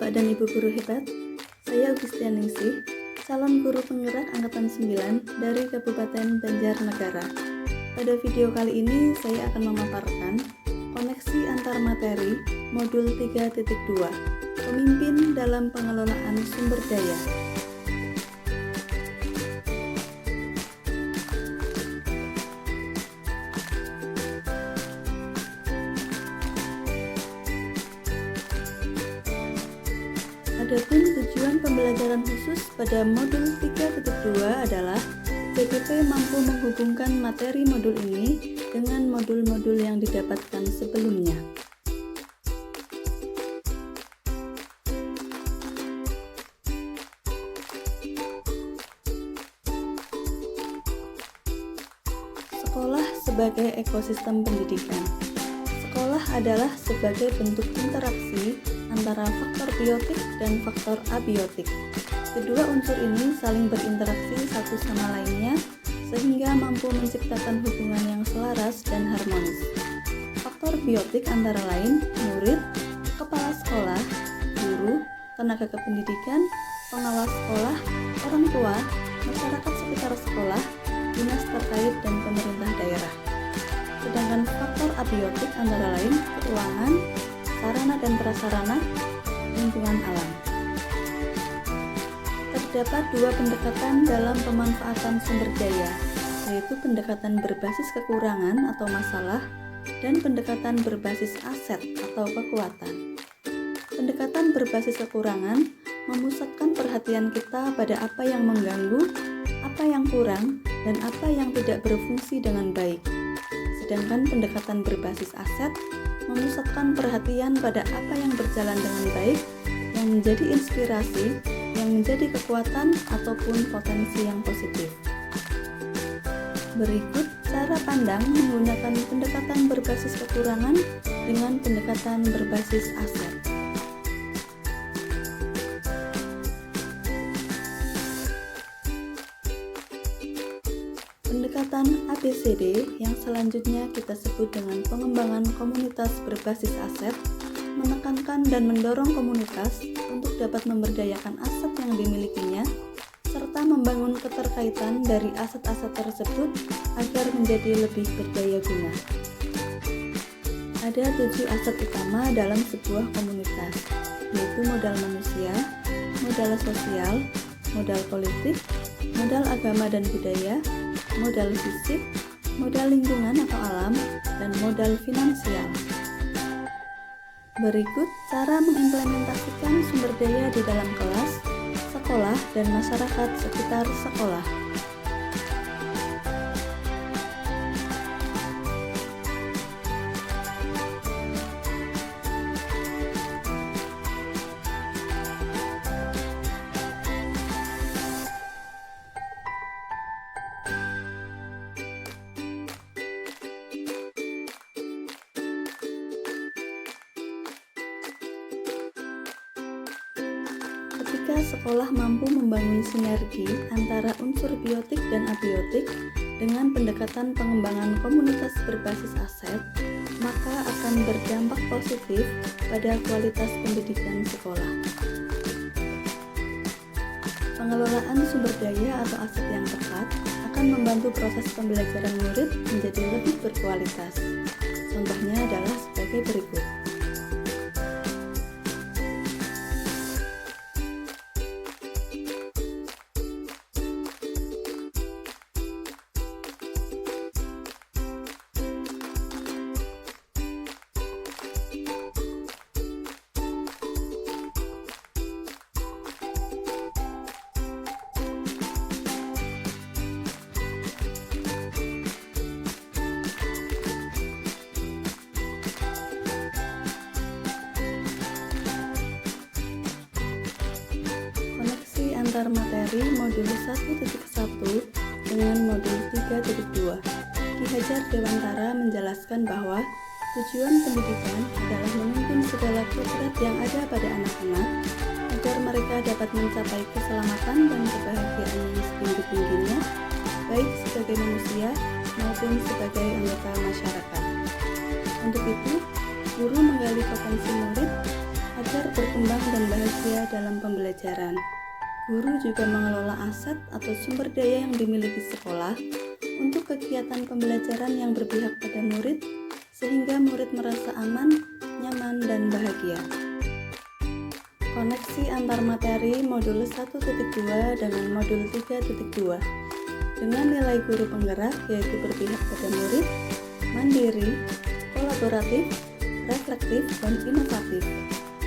Bapak dan Ibu guru hebat, saya Augustianingsih, calon guru penggerak Angkatan 9 dari Kabupaten Banjarnegara. Pada video kali ini saya akan memaparkan koneksi antar materi modul 3.2, pemimpin dalam pengelolaan sumber daya. Adapun tujuan pembelajaran khusus pada modul 3.2 adalah CGP mampu menghubungkan materi modul ini dengan modul-modul yang didapatkan sebelumnya. Sekolah sebagai ekosistem pendidikan. Sekolah adalah sebagai bentuk interaksi antara faktor biotik dan faktor abiotik. Kedua unsur ini saling berinteraksi satu sama lainnya sehingga mampu menciptakan hubungan yang selaras dan harmonis. Faktor biotik antara lain murid, kepala sekolah, guru, tenaga kependidikan, pengawas sekolah, orang tua, masyarakat sekitar sekolah, dinas terkait, dan pemerintah daerah. Sedangkan faktor abiotik antara lain keuangan, sarana dan prasarana, lingkungan alam. Terdapat dua pendekatan dalam pemanfaatan sumber daya, yaitu pendekatan berbasis kekurangan atau masalah dan pendekatan berbasis aset atau kekuatan. Pendekatan berbasis kekurangan memusatkan perhatian kita pada apa yang mengganggu, apa yang kurang, dan apa yang tidak berfungsi dengan baik. Sedangkan pendekatan berbasis aset memusatkan perhatian pada apa yang berjalan dengan baik, yang menjadi inspirasi, yang menjadi kekuatan ataupun potensi yang positif. Berikut cara pandang menggunakan pendekatan berbasis kekurangan dengan pendekatan berbasis aset. Pendekatan ABCD yang selanjutnya kita sebut dengan pengembangan komunitas berbasis aset menekankan dan mendorong komunitas untuk dapat memberdayakan aset yang dimilikinya serta membangun keterkaitan dari aset-aset tersebut agar menjadi lebih berdaya guna. Ada 7 aset utama dalam sebuah komunitas, yaitu modal manusia, modal sosial, modal politik, modal agama dan budaya, modal fisik, modal lingkungan atau alam, dan modal finansial. Berikut cara mengimplementasikan sumber daya di dalam kelas, sekolah, dan masyarakat sekitar sekolah. Ketika sekolah mampu membangun sinergi antara unsur biotik dan abiotik dengan pendekatan pengembangan komunitas berbasis aset, maka akan berdampak positif pada kualitas pendidikan sekolah. Pengelolaan sumber daya atau aset yang tepat akan membantu proses pembelajaran murid menjadi lebih berkualitas. Contohnya adalah sebagai berikut. Antar materi modul 1.1 dengan modul 3.2. Ki Hajar Dewantara menjelaskan bahwa tujuan pendidikan adalah menuntun segala kodrat yang ada pada anak-anak agar mereka dapat mencapai keselamatan dan kebahagiaan yang setinggi-tingginya, baik sebagai manusia maupun sebagai anggota masyarakat. Untuk itu, guru menggali potensi murid agar berkembang dan bahagia dalam pembelajaran. Guru juga mengelola aset atau sumber daya yang dimiliki sekolah untuk kegiatan pembelajaran yang berpihak pada murid, sehingga murid merasa aman, nyaman, dan bahagia. Koneksi antar materi modul 1.2 dengan modul 3.2 dengan nilai guru penggerak yaitu berpihak pada murid, mandiri, kolaboratif, reflektif, dan inovatif.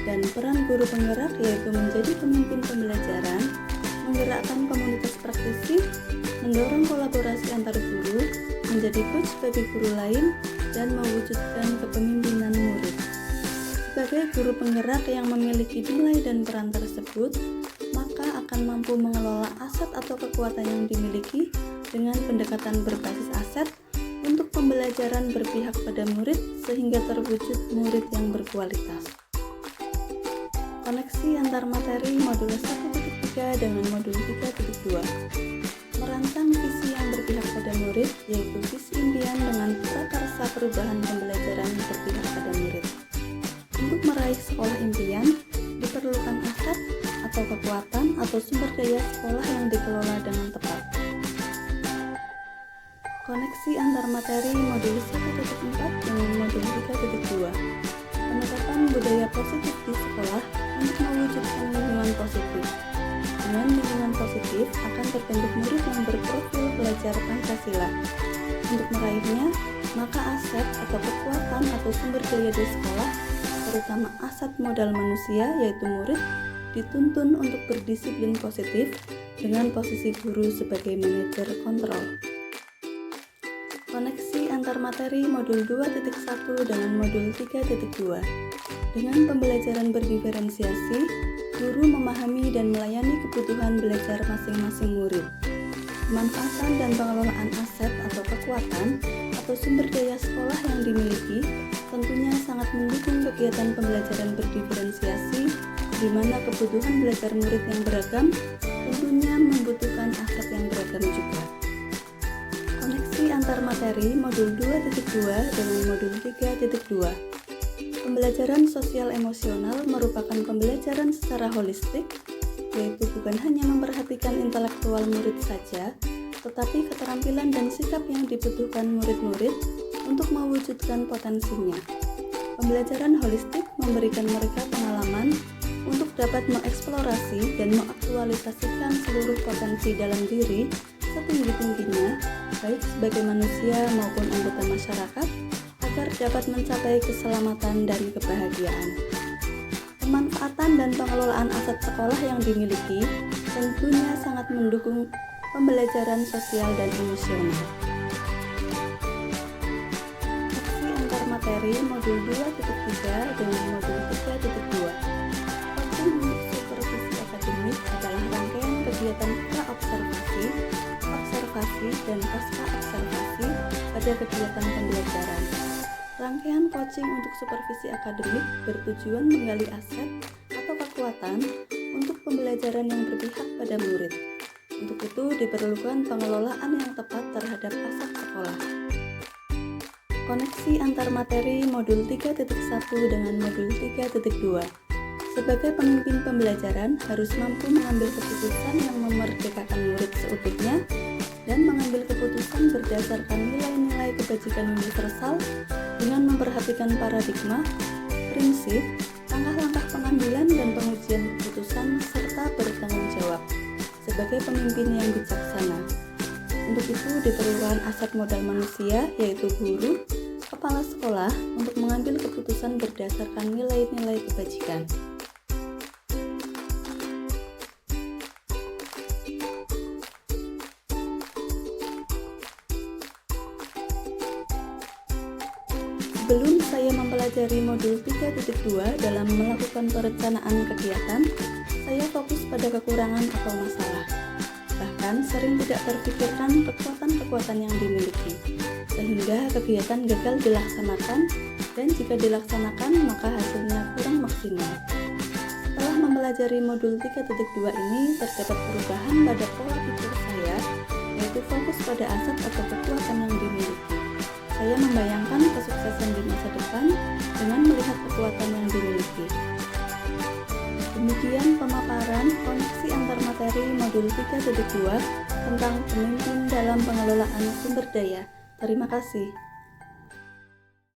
Dan peran guru penggerak yaitu menjadi pemimpin pembelajaran, menggerakkan komunitas praktisi, mendorong kolaborasi antar guru, menjadi coach bagi guru lain, dan mewujudkan kepemimpinan murid. Sebagai guru penggerak yang memiliki nilai dan peran tersebut, maka akan mampu mengelola aset atau kekuatan yang dimiliki dengan pendekatan berbasis aset untuk pembelajaran berpihak pada murid sehingga terwujud murid yang berkualitas. Koneksi antar materi modul 1.3 dengan modul 3.2 merancang visi yang berpihak pada murid yaitu visi impian dengan prakarsa perubahan pembelajaran berpihak pada murid. Untuk meraih sekolah impian diperlukan aset atau kekuatan atau sumber daya sekolah yang dikelola dengan tepat. Koneksi antar materi modul 1.4 dengan modul 3.2 penetapan budaya positif di sekolah untuk mewujudkan lingkungan positif. Dengan lingkungan positif akan terbentuk murid yang berprofil belajar Pancasila. Untuk meraihnya, maka aset atau kekuatan atau sumber daya di sekolah, terutama aset modal manusia yaitu murid, dituntun untuk berdisiplin positif dengan posisi guru sebagai manajer kontrol. Koneksi antar materi modul 2.1 dengan modul 3.2 dengan pembelajaran berdiferensiasi, guru memahami dan melayani kebutuhan belajar masing-masing murid. Pemanfaatan dan pengelolaan aset atau kekuatan atau sumber daya sekolah yang dimiliki tentunya sangat mendukung kegiatan pembelajaran berdiferensiasi, di mana kebutuhan belajar murid yang beragam tentunya membutuhkan aset yang beragam juga. Koneksi antar materi modul 2.2 dengan modul 3.2 Pembelajaran sosial emosional merupakan pembelajaran secara holistik, yaitu bukan hanya memperhatikan intelektual murid saja, tetapi keterampilan dan sikap yang dibutuhkan murid-murid untuk mewujudkan potensinya. Pembelajaran holistik memberikan mereka pengalaman untuk dapat mengeksplorasi dan mengaktualisasikan seluruh potensi dalam diri setinggi-tingginya, baik sebagai manusia maupun anggota masyarakat, agar dapat mencapai keselamatan dan kebahagiaan. Pemanfaatan dan pengelolaan aset sekolah yang dimiliki tentunya sangat mendukung pembelajaran sosial dan emosional. Aksi antar materi modul 2.3 dengan modul 3.2 Coaching untuk supervisi akademik adalah rangkaian kegiatan pra-observasi, observasi, dan pasca-observasi pada kegiatan pembelajaran. Rangkaian coaching untuk supervisi akademik bertujuan menggali aset atau kekuatan untuk pembelajaran yang berpihak pada murid. Untuk itu diperlukan pengelolaan yang tepat terhadap aset sekolah. Koneksi antar materi modul 3.1 dengan modul 3.2 Sebagai pemimpin pembelajaran harus mampu mengambil keputusan yang memerdekakan murid seutuhnya dan mengambil keputusan berdasarkan nilai-nilai kebajikan universal dengan memperhatikan paradigma, prinsip, langkah-langkah pengambilan dan pengujian keputusan serta bertanggung jawab sebagai pemimpin yang bijaksana. Untuk itu diperlukan aset modal manusia yaitu guru, kepala sekolah untuk mengambil keputusan berdasarkan nilai-nilai kebajikan. Sebelum saya mempelajari modul 3.2 dalam melakukan perencanaan kegiatan, saya fokus pada kekurangan atau masalah. Bahkan sering tidak terpikirkan kekuatan-kekuatan yang dimiliki, sehingga kegiatan gagal dilaksanakan dan jika dilaksanakan maka hasilnya kurang maksimal. Setelah mempelajari modul 3.2 ini terdapat perubahan pada pola pikir saya, yaitu fokus pada aset atau kekuatan yang dimiliki. Saya membayangkan kesuksesan di masa depan dengan melihat kekuatan yang dimiliki. Demikian pemaparan koneksi antar materi modul 3.2 tentang pemimpin dalam pengelolaan sumber daya. Terima kasih.